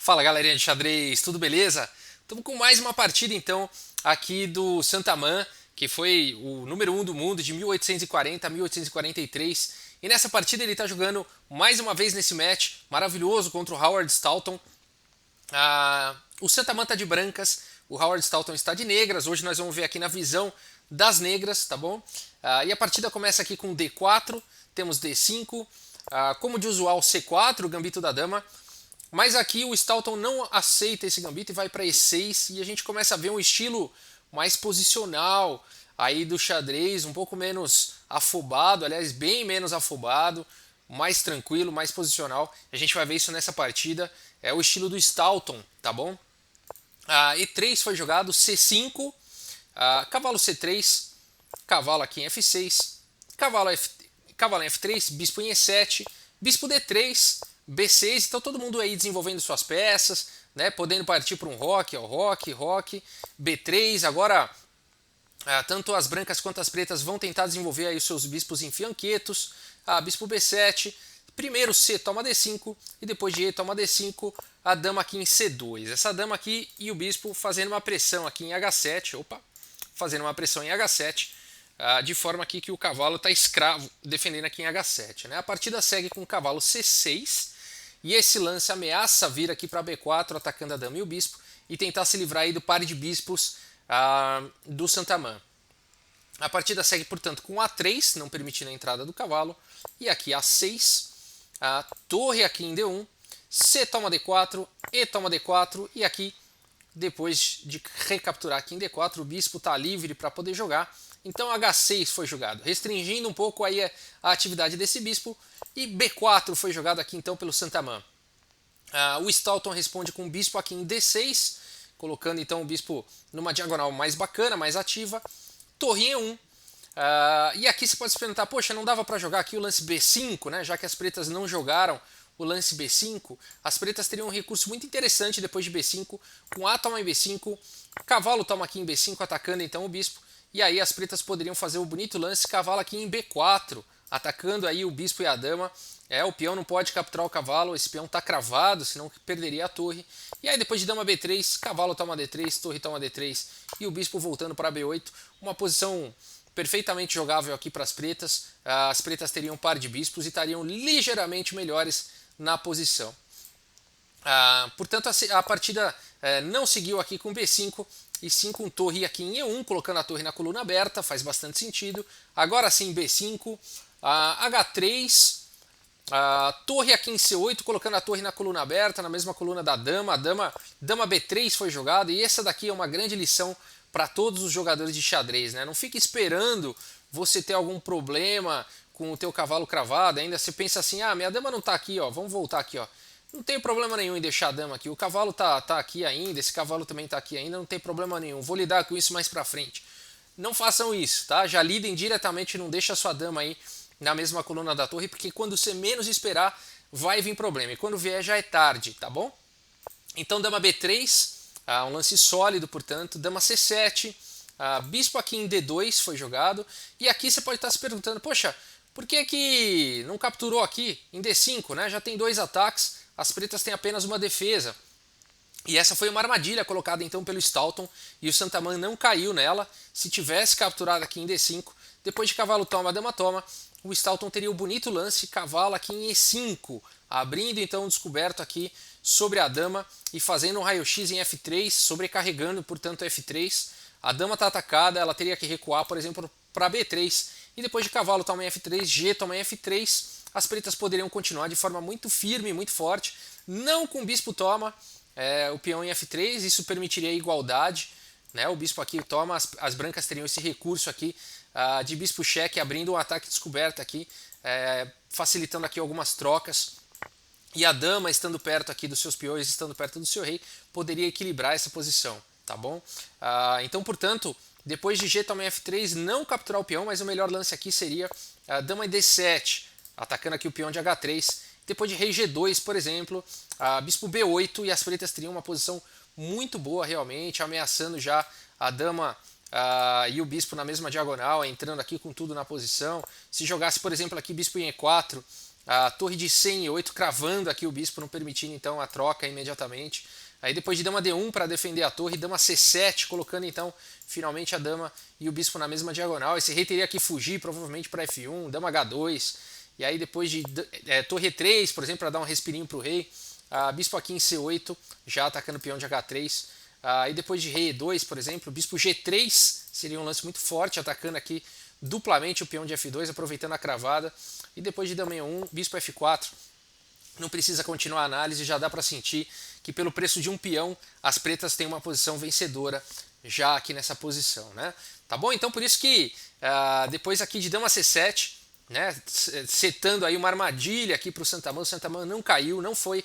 Fala galerinha de xadrez, tudo beleza? Estamos com mais uma partida então aqui do Santaman, que foi o número 1 do mundo de 1840 a 1843. E nessa partida ele está jogando mais uma vez nesse match maravilhoso contra o Howard Staunton. O Santaman está de brancas, o Howard Staunton está de negras. Hoje nós vamos ver aqui na visão das negras, tá bom? E a partida começa aqui com D4, temos D5, como de usual C4, o gambito da dama. Mas aqui o Staunton não aceita esse gambito e vai para E6 e a gente começa a ver um estilo mais posicional aí do xadrez, um pouco menos afobado, aliás, bem menos afobado, mais tranquilo, mais posicional. A gente vai ver isso nessa partida. É o estilo do Staunton, tá bom? E3 foi jogado, C5, cavalo C3, cavalo aqui em F6, cavalo em F3, bispo em E7, bispo D3, B6, então todo mundo aí desenvolvendo suas peças, né, podendo partir para um roque, roque, B3, agora tanto as brancas quanto as pretas vão tentar desenvolver aí os seus bispos em fianquetos, bispo B7, primeiro C toma D5 e depois de E toma D5, a dama aqui em C2, essa dama aqui e o bispo fazendo uma pressão aqui em H7, fazendo uma pressão em H7, de forma aqui que o cavalo está escravo, defendendo aqui em H7. Né? A partida segue com o cavalo C6, e esse lance ameaça vir aqui para B4, atacando a dama e o bispo, e tentar se livrar aí do par de bispos do Santaman. A partida segue, portanto, com A3, não permitindo a entrada do cavalo, e aqui A6, a torre aqui em D1, C toma D4, E toma D4, e aqui, depois de recapturar aqui em D4, o bispo está livre para poder jogar. Então H6 foi jogado, restringindo um pouco aí a atividade desse bispo, e B4 foi jogado aqui então pelo Santaman. O Staunton responde com o bispo aqui em D6, colocando então o bispo numa diagonal mais bacana, mais ativa, torre E1. E aqui você pode se perguntar, poxa, não dava para jogar aqui o lance B5, né? Já que as pretas não jogaram o lance B5, as pretas teriam um recurso muito interessante depois de B5, com A toma em B5, cavalo toma aqui em B5, atacando então o bispo, e aí as pretas poderiam fazer o bonito lance cavalo aqui em B4, atacando aí o bispo e a dama. O peão não pode capturar o cavalo, esse peão está cravado, senão perderia a torre. E aí depois de dama B3, cavalo toma D3, torre toma D3 e o bispo voltando para B8. Uma posição perfeitamente jogável aqui para as pretas. As pretas teriam um par de bispos e estariam ligeiramente melhores na posição. Portanto, a partida não seguiu aqui com B5, e sim com torre aqui em E1, colocando a torre na coluna aberta, faz bastante sentido. Agora sim B5, H3, torre aqui em C8, colocando a torre na coluna aberta, na mesma coluna da dama. A dama B3 foi jogada, e essa daqui é uma grande lição para todos os jogadores de xadrez. Né? Não fique esperando você ter algum problema com o teu cavalo cravado, ainda você pensa assim, minha dama não está aqui, ó, vamos voltar aqui, ó. Não tem problema nenhum em deixar a dama aqui. O cavalo tá aqui ainda, esse cavalo também tá aqui ainda, não tem problema nenhum. Vou lidar com isso mais pra frente. Não façam isso, tá? Já lidem diretamente, não deixa a sua dama aí na mesma coluna da torre, porque quando você menos esperar, vai vir problema. E quando vier, já é tarde, tá bom? Então, dama B3, um lance sólido, portanto. Dama C7, bispo aqui em D2 foi jogado. E aqui você pode estar se perguntando, poxa, por que não capturou aqui em D5, né? Já tem 2 ataques, as pretas têm apenas uma defesa. E essa foi uma armadilha colocada então pelo Staunton, e o Santaman não caiu nela. Se tivesse capturado aqui em D5, depois de cavalo toma, dama toma, o Staunton teria o bonito lance cavalo aqui em E5, abrindo então um descoberto aqui sobre a dama e fazendo um raio-x em F3, sobrecarregando portanto F3. A dama está atacada, ela teria que recuar, por exemplo, para B3, e depois de cavalo toma em F3, G toma em F3, as pretas poderiam continuar de forma muito firme, muito forte, não com bispo toma, o peão em F3, isso permitiria a igualdade, né? O bispo aqui toma, as brancas teriam esse recurso aqui de bispo cheque, abrindo um ataque descoberto aqui, facilitando aqui algumas trocas, e a dama estando perto aqui dos seus peões, estando perto do seu rei, poderia equilibrar essa posição, tá bom? Então, portanto, depois de G toma em F3, não capturar o peão, mas o melhor lance aqui seria a dama em D7, atacando aqui o peão de H3. Depois de rei G2, por exemplo, bispo B8, e as pretas teriam uma posição muito boa realmente, ameaçando já a dama e o bispo na mesma diagonal, entrando aqui com tudo na posição. Se jogasse, por exemplo, aqui bispo em E4, a torre de C em E8 cravando aqui o bispo, não permitindo então a troca imediatamente. Aí depois de dama D1 para defender a torre, dama C7, colocando então finalmente a dama e o bispo na mesma diagonal. Esse rei teria que fugir provavelmente para F1, dama H2, e aí depois de torre E3, por exemplo, para dar um respirinho para o rei, bispo aqui em C8, já atacando o peão de H3. Aí depois de rei E2, por exemplo, bispo G3 seria um lance muito forte, atacando aqui duplamente o peão de F2, aproveitando a cravada. E depois de dama E1, bispo F4. Não precisa continuar a análise, já dá para sentir que pelo preço de um peão, as pretas têm uma posição vencedora já aqui nessa posição, né? Tá bom? Então por isso que depois aqui de dama C7, né, setando aí uma armadilha aqui para o Santaman não caiu, não foi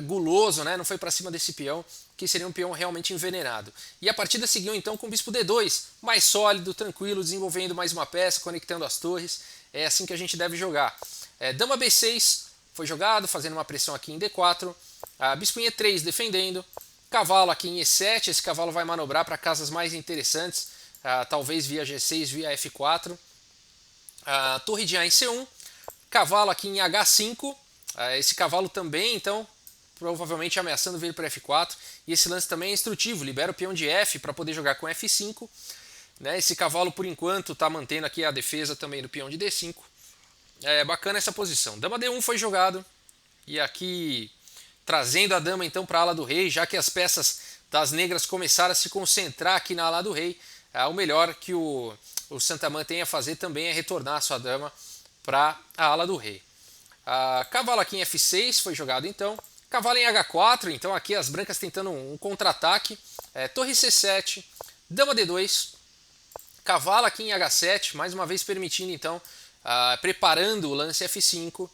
guloso, né, não foi para cima desse peão, que seria um peão realmente envenenado. E a partida seguiu então com o bispo D2, mais sólido, tranquilo, desenvolvendo mais uma peça, conectando as torres. É assim que a gente deve jogar. Dama B6 foi jogado, fazendo uma pressão aqui em D4, bispo em E3 defendendo, cavalo aqui em E7, esse cavalo vai manobrar para casas mais interessantes, talvez via G6, via F4, torre de A em C1, cavalo aqui em H5, esse cavalo também, então, provavelmente ameaçando vir para F4, e esse lance também é instrutivo, libera o peão de F para poder jogar com F5, né? Esse cavalo, por enquanto, está mantendo aqui a defesa também do peão de D5, bacana essa posição. Dama D1 foi jogado, e aqui trazendo a dama então para a ala do rei, já que as peças das negras começaram a se concentrar aqui na ala do rei, o melhor que o Santaman tem a fazer também é retornar a sua dama para a ala do rei. Cavalo aqui em F6 foi jogado então, cavalo em H4, então aqui as brancas tentando um contra-ataque, torre C7, dama D2, cavalo aqui em H7, mais uma vez permitindo então, preparando o lance F5,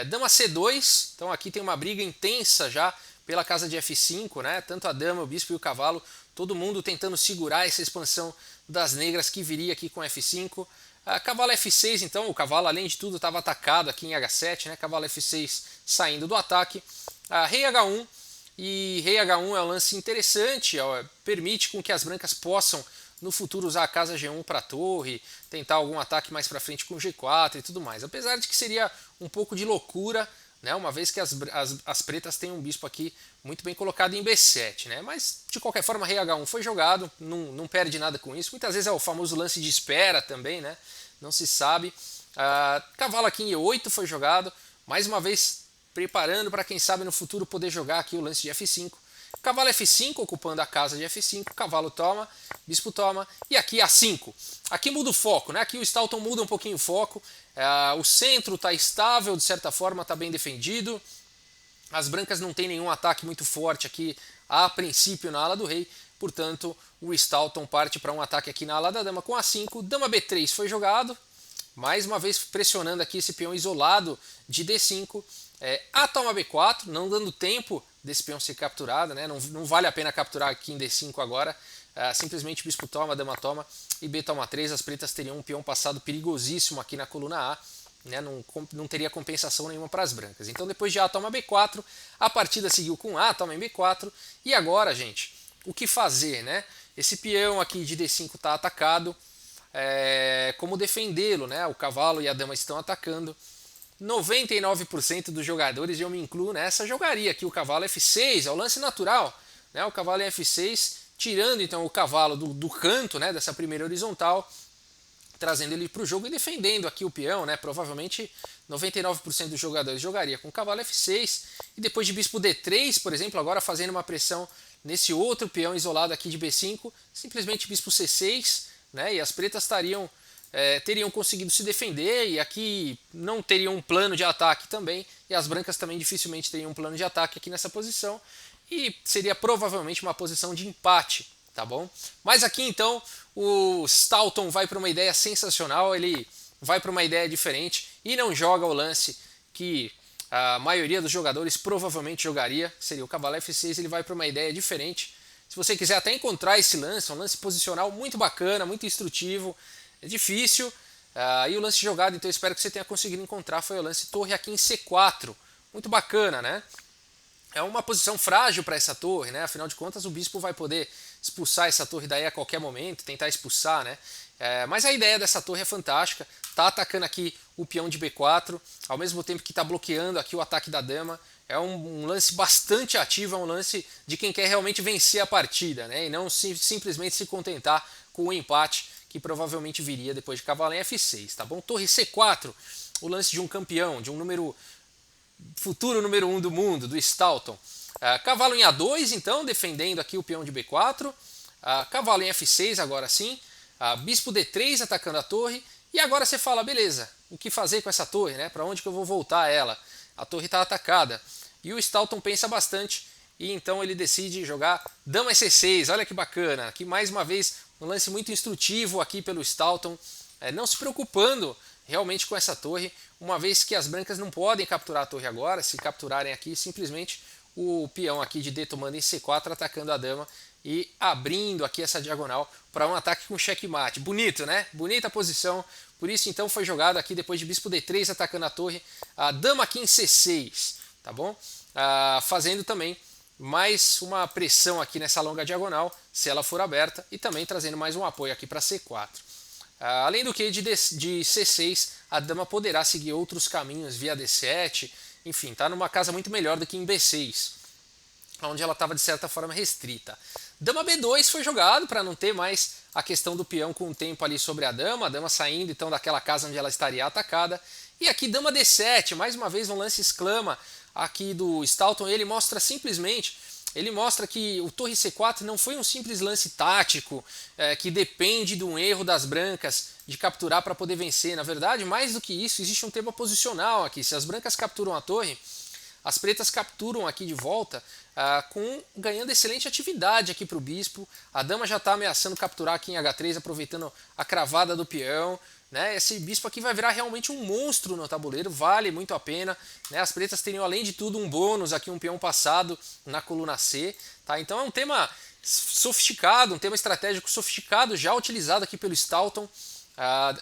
dama C2, então aqui tem uma briga intensa já pela casa de F5, né? Tanto a dama, o bispo e o cavalo, todo mundo tentando segurar essa expansão das negras que viria aqui com F5. Cavalo F6, então, o cavalo além de tudo estava atacado aqui em H7, né? Cavalo F6 saindo do ataque. Rei H1, e rei H1 é um lance interessante, permite com que as brancas possam no futuro usar a casa G1 para a torre, tentar algum ataque mais para frente com G4 e tudo mais. Apesar de que seria um pouco de loucura, né, uma vez que as pretas têm um bispo aqui muito bem colocado em B7. Né, mas de qualquer forma, rei H1 foi jogado, não perde nada com isso. Muitas vezes é o famoso lance de espera também, né, não se sabe. Cavalo aqui em E8 foi jogado, mais uma vez preparando para quem sabe no futuro poder jogar aqui o lance de F5. Cavalo F5 ocupando a casa de F5, cavalo toma, bispo toma, e aqui A5. Aqui muda o foco, né? Aqui o Staunton muda um pouquinho o foco, o centro está estável, de certa forma está bem defendido, as brancas não têm nenhum ataque muito forte aqui a princípio na ala do rei, portanto o Staunton parte para um ataque aqui na ala da dama com A5, dama B3 foi jogado, mais uma vez pressionando aqui esse peão isolado de D5, A toma B4, não dando tempo desse peão ser capturado, né? Não vale a pena capturar aqui em D5 agora, simplesmente bispo toma, dama toma e B toma 3, as pretas teriam um peão passado perigosíssimo aqui na coluna A, né? Não teria compensação nenhuma para as brancas. Então depois de A toma B4, a partida seguiu com A toma em B4, e agora, gente, o que fazer, né? Esse peão aqui de D5 está atacado, como defendê-lo, né? O cavalo e a dama estão atacando. 99% dos jogadores, e eu me incluo nessa, jogaria aqui o cavalo F6, é o lance natural, né? O cavalo em F6, tirando então o cavalo do canto, né, dessa primeira horizontal, trazendo ele para o jogo e defendendo aqui o peão, né? Provavelmente 99% dos jogadores jogaria com o cavalo F6, e depois de bispo D3, por exemplo, agora fazendo uma pressão nesse outro peão isolado aqui de B5, simplesmente bispo C6, né? E as pretas teriam conseguido se defender, e aqui não teriam um plano de ataque também, e as brancas também dificilmente teriam um plano de ataque aqui nessa posição, e seria provavelmente uma posição de empate, tá bom? Mas aqui então o Staunton vai para uma ideia sensacional, ele vai para uma ideia diferente e não joga o lance que a maioria dos jogadores provavelmente jogaria, que seria o cavalo F6, ele vai para uma ideia diferente. Se você quiser até encontrar esse lance, é um lance posicional muito bacana, muito instrutivo, é difícil, e o lance jogado, então eu espero que você tenha conseguido encontrar, foi o lance torre aqui em C4, muito bacana, né? É uma posição frágil para essa torre, né? Afinal de contas o bispo vai poder expulsar essa torre daí a qualquer momento, tentar expulsar, né? Mas a ideia dessa torre é fantástica, tá atacando aqui o peão de B4, ao mesmo tempo que está bloqueando aqui o ataque da dama. É um lance bastante ativo, é um lance de quem quer realmente vencer a partida, né? E não simplesmente se contentar com o empate que provavelmente viria depois de cavalo em F6, tá bom? Torre C4, o lance de um campeão, de um futuro número 1 do mundo, do Stalton. Cavalo em A2, então, defendendo aqui o peão de B4. Cavalo em F6, agora sim. Bispo D3 atacando a torre. E agora você fala, beleza, o que fazer com essa torre, né? Para onde que eu vou voltar ela? A torre está atacada. E o Stalton pensa bastante e então ele decide jogar dama C6. Olha que bacana. Aqui mais uma vez um lance muito instrutivo aqui pelo Stalton, não se preocupando realmente com essa torre, uma vez que as brancas não podem capturar a torre agora. Se capturarem aqui, simplesmente o peão aqui de D tomando em C4 atacando a dama e abrindo aqui essa diagonal para um ataque com checkmate. Bonito, né? Bonita a posição. Por isso então foi jogado aqui depois de bispo D3 atacando a torre, a dama aqui em C6, tá bom? Fazendo também mais uma pressão aqui nessa longa diagonal, se ela for aberta, e também trazendo mais um apoio aqui para C4. Além do que de C6, a dama poderá seguir outros caminhos via D7, enfim, está numa casa muito melhor do que em B6, onde ela estava de certa forma restrita. Dama B2 foi jogado para não ter mais a questão do peão com o tempo ali sobre a dama saindo então daquela casa onde ela estaria atacada. E aqui dama D7, mais uma vez um lance exclama aqui do Stalton. Ele mostra que o torre C4 não foi um simples lance tático que depende de um erro das brancas de capturar para poder vencer. Na verdade, mais do que isso, existe um tema posicional aqui. Se as brancas capturam a torre, as pretas capturam aqui de volta, ganhando excelente atividade aqui para o bispo. A dama já está ameaçando capturar aqui em H3, aproveitando a cravada do peão. Né? Esse bispo aqui vai virar realmente um monstro no tabuleiro, vale muito a pena. Né? As pretas teriam, além de tudo, um bônus aqui, um peão passado na coluna C. Tá? Então é um tema sofisticado, um tema estratégico sofisticado, já utilizado aqui pelo Stalton,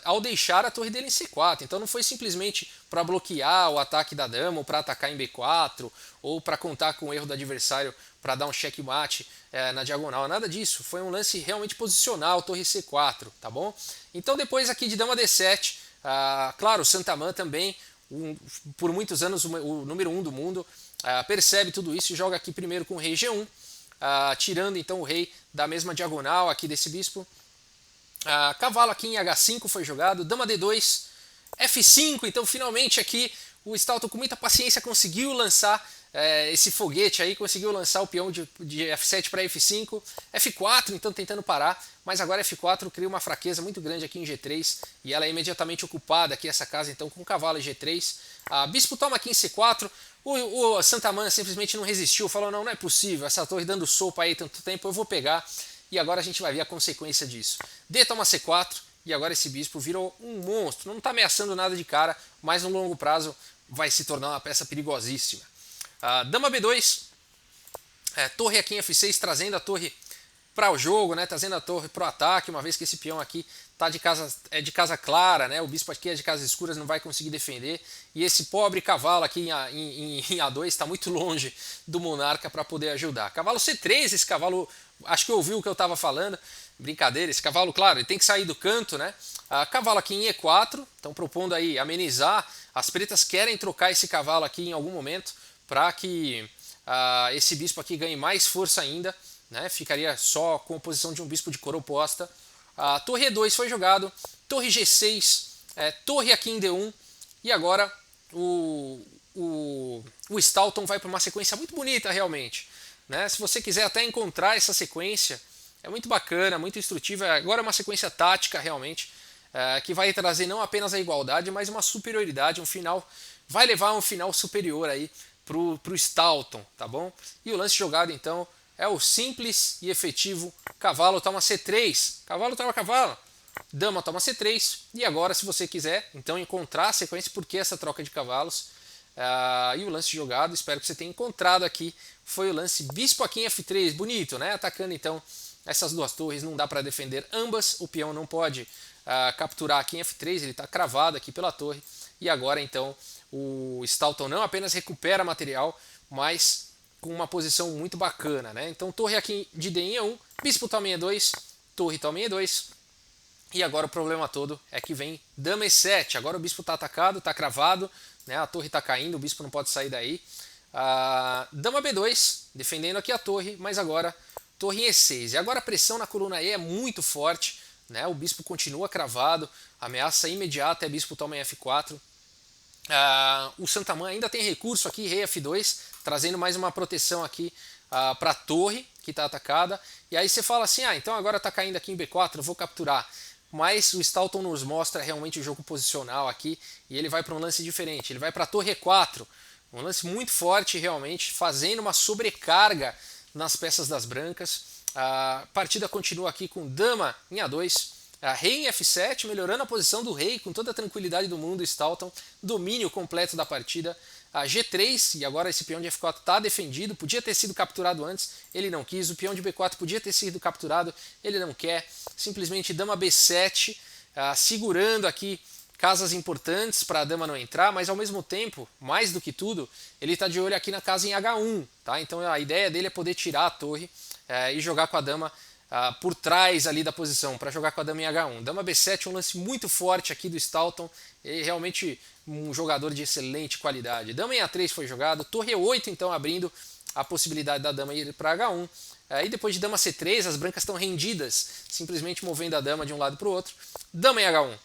ao deixar a torre dele em C4. Então não foi simplesmente para bloquear o ataque da dama, ou para atacar em B4, ou para contar com o erro do adversário para dar um checkmate na diagonal, nada disso. Foi um lance realmente posicional, torre C4, tá bom? Então depois aqui de dama D7, claro, o Santaman também, por muitos anos o número 1 do mundo, percebe tudo isso e joga aqui primeiro com o rei G1, tirando então o rei da mesma diagonal aqui desse bispo. Cavalo aqui em H5 foi jogado, dama D2, F5, então finalmente aqui o Stalton com muita paciência conseguiu lançar esse foguete aí, conseguiu lançar o peão de F7 para F5, F4 então tentando parar, mas agora F4 cria uma fraqueza muito grande aqui em G3 e ela é imediatamente ocupada aqui essa casa então com cavalo em G3, bispo toma aqui em C4, o Santaman simplesmente não resistiu, falou não é possível, essa torre dando sopa aí tanto tempo, eu vou pegar. E agora a gente vai ver a consequência disso. D toma C4 e agora esse bispo virou um monstro. Não está ameaçando nada de cara, mas no longo prazo vai se tornar uma peça perigosíssima. Dama B2, torre aqui em F6, trazendo a torre para o jogo, né? Trazendo a torre para o ataque, uma vez que esse peão aqui tá de casa clara, né? O bispo aqui é de casas escuras, não vai conseguir defender. E esse pobre cavalo aqui em A2 está muito longe do monarca para poder ajudar. Cavalo C3, esse cavalo, acho que ouviu o que eu estava falando. Brincadeira, esse cavalo, claro, ele tem que sair do canto, né? Cavalo aqui em E4, estão propondo aí amenizar. As pretas querem trocar esse cavalo aqui em algum momento para que esse bispo aqui ganhe mais força ainda. Né? Ficaria só com a posição de um bispo de cor oposta. Torre E2 foi jogado, torre G6, torre aqui em D1 e agora o Stalton vai para uma sequência muito bonita realmente. Né? Se você quiser até encontrar essa sequência, é muito bacana, muito instrutiva. Agora é uma sequência tática realmente, que vai trazer não apenas a igualdade, mas uma superioridade, um final, vai levar um final superior aí pro Stalton, tá bom? E o lance jogado então é o simples e efetivo cavalo toma C3, cavalo toma cavalo, dama toma C3, e agora se você quiser então encontrar a sequência, porque essa troca de cavalos, e o lance jogado, espero que você tenha encontrado aqui, foi o lance bispo aqui em F3, bonito, né? Atacando então essas duas torres, não dá para defender ambas, o peão não pode capturar aqui em F3, ele está cravado aqui pela torre, e agora então o Stalton não apenas recupera material, mas com uma posição muito bacana, né? Então torre aqui de D em E1, bispo toma em E2, torre toma em E2, E agora o problema todo é que vem dama E7. Agora o bispo está atacado, está cravado, né? A torre está caindo, o bispo não pode sair daí. Dama B2, defendendo aqui a torre, mas agora torre em E6. E agora a pressão na coluna E é muito forte, né? O bispo continua cravado, ameaça imediata é bispo toma em F4. O Santamã ainda tem recurso aqui, rei F2, trazendo mais uma proteção aqui para a torre que está atacada. E aí você fala assim, então agora está caindo aqui em B4, eu vou capturar. Mas o Stalton nos mostra realmente o jogo posicional aqui e ele vai para um lance diferente. Ele vai para a torre E4, um lance muito forte realmente, fazendo uma sobrecarga nas peças das brancas. A partida continua aqui com dama em A2, rei em F7, melhorando a posição do rei com toda a tranquilidade do mundo. Stalton, domínio completo da partida. G3, e agora esse peão de F4 está defendido, podia ter sido capturado antes, ele não quis. O peão de B4 podia ter sido capturado, ele não quer. Simplesmente dama B7, segurando aqui casas importantes para a dama não entrar, mas ao mesmo tempo, mais do que tudo, ele está de olho aqui na casa em H1, tá? Então a ideia dele é poder tirar a torre e jogar com a dama por trás ali da posição, para jogar com a dama em H1. Dama B7 é um lance muito forte aqui do Stalton, ele realmente um jogador de excelente qualidade. Dama em A3 foi jogado, torre E8 então abrindo a possibilidade da dama ir para H1. E depois de dama C3, as brancas estão rendidas, simplesmente movendo a dama de um lado para o outro. Dama em H1.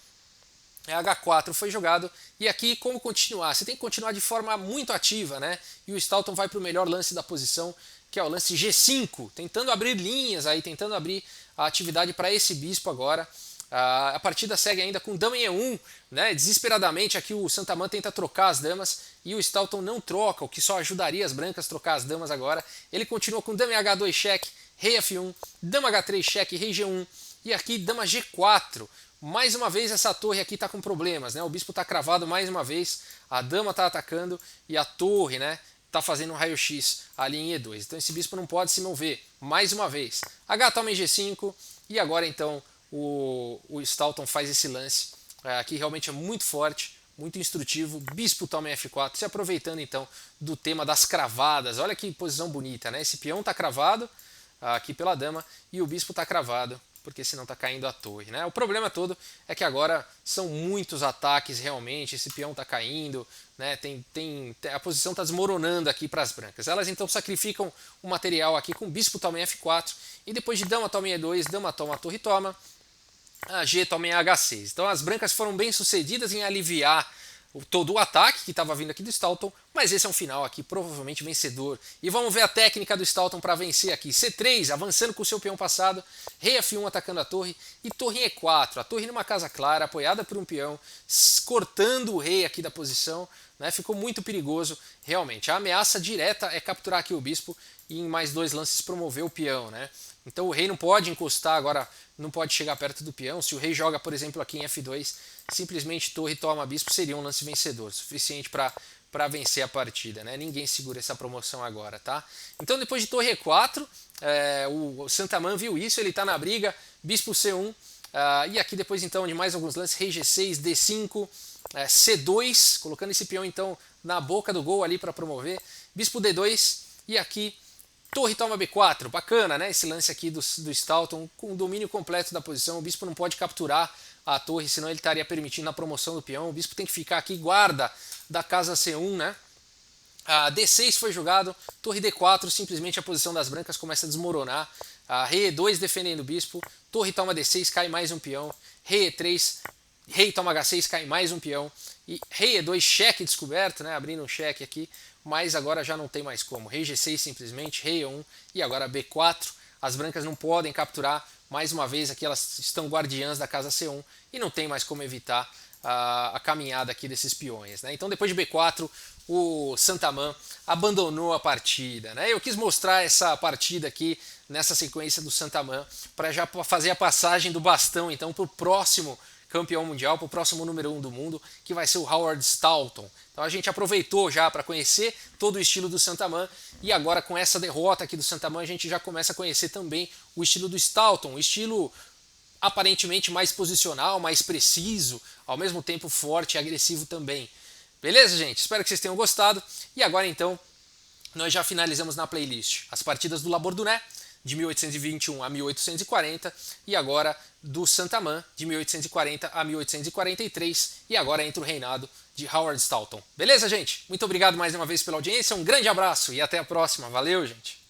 H4 foi jogado, e aqui como continuar? Você tem que continuar de forma muito ativa, né? E o Stalton vai para o melhor lance da posição, que é o lance G5, tentando abrir linhas aí, tentando abrir a atividade para esse bispo agora. A partida segue ainda com dama em E1, né? Desesperadamente aqui o Santamã tenta trocar as damas e o Stalton não troca, o que só ajudaria as brancas a trocar as damas agora. Ele continua com dama em H2 cheque, rei F1, dama H3 cheque, rei G1 e aqui dama G4. Mais uma vez essa torre aqui está com problemas, né? O bispo está cravado mais uma vez, a dama está atacando e a torre, né, está fazendo um raio-x ali em E2. Então esse bispo não pode se mover mais uma vez. H toma em G5 e agora então o Stalton faz esse lance que realmente é muito forte, muito instrutivo. Bispo toma em F4, se aproveitando então do tema das cravadas. Olha que posição bonita, né? Esse peão está cravado aqui pela dama e o bispo está cravado, porque senão está caindo a torre, né? O problema todo é que agora são muitos ataques realmente, esse peão está caindo, né? A posição está desmoronando aqui para as brancas. Elas então sacrificam o material aqui com bispo toma em F4 e depois de dama toma em E2, dama toma, a torre toma, a G toma em H6. Então as brancas foram bem sucedidas em aliviar todo o ataque que estava vindo aqui do Stalton, mas esse é um final aqui provavelmente vencedor. E vamos ver a técnica do Stalton para vencer aqui. C3, avançando com o seu peão passado, rei F1 atacando a torre e torre em E4. A torre numa casa clara, apoiada por um peão, cortando o rei aqui da posição, né? Ficou muito perigoso realmente. A ameaça direta é capturar aqui o bispo e em mais dois lances promover o peão, né? Então o rei não pode encostar agora, não pode chegar perto do peão. Se o rei joga, por exemplo, aqui em F2, simplesmente torre toma bispo seria um lance vencedor, suficiente para vencer a partida, né? Ninguém segura essa promoção agora, tá? Então depois de torre E4, o Santamã viu isso, ele está na briga, bispo C1, e aqui depois então de mais alguns lances, rei G6, D5, C2, colocando esse peão então na boca do gol ali para promover, bispo D2 e aqui torre toma B4, bacana, né? Esse lance aqui do Stalton com o domínio completo da posição. O bispo não pode capturar a torre, senão ele estaria permitindo a promoção do peão. O bispo tem que ficar aqui, guarda da casa C1, né? A D6 foi jogado, torre D4, simplesmente a posição das brancas começa a desmoronar. Rei E2 defendendo o bispo, torre toma D6, cai mais um peão. Rei E3, rei toma H6, cai mais um peão. E rei E2, cheque descoberto, né? Abrindo um cheque aqui. Mas agora já não tem mais como. Rei G6 simplesmente, rei E1 e agora B4. As brancas não podem capturar. Mais uma vez aqui elas estão guardiãs da casa C1 e não tem mais como evitar a caminhada aqui desses peões, né? Então depois de B4 o Santamã abandonou a partida, né? Eu quis mostrar essa partida aqui nessa sequência do Santamã para já fazer a passagem do bastão então para o próximo campeão mundial, para o próximo número 1 do mundo, que vai ser o Howard Stalton. Então a gente aproveitou já para conhecer todo o estilo do Santamã e agora com essa derrota aqui do Santamã a gente já começa a conhecer também o estilo do Stalton, o estilo aparentemente mais posicional, mais preciso, ao mesmo tempo forte e agressivo também. Beleza, gente? Espero que vocês tenham gostado. E agora então nós já finalizamos na playlist as partidas do Labourdonnais, de 1821 a 1840, e agora do Santaman, de 1840 a 1843, e agora entra o reinado de Howard Staunton. Beleza, gente? Muito obrigado mais uma vez pela audiência, um grande abraço e até a próxima. Valeu, gente!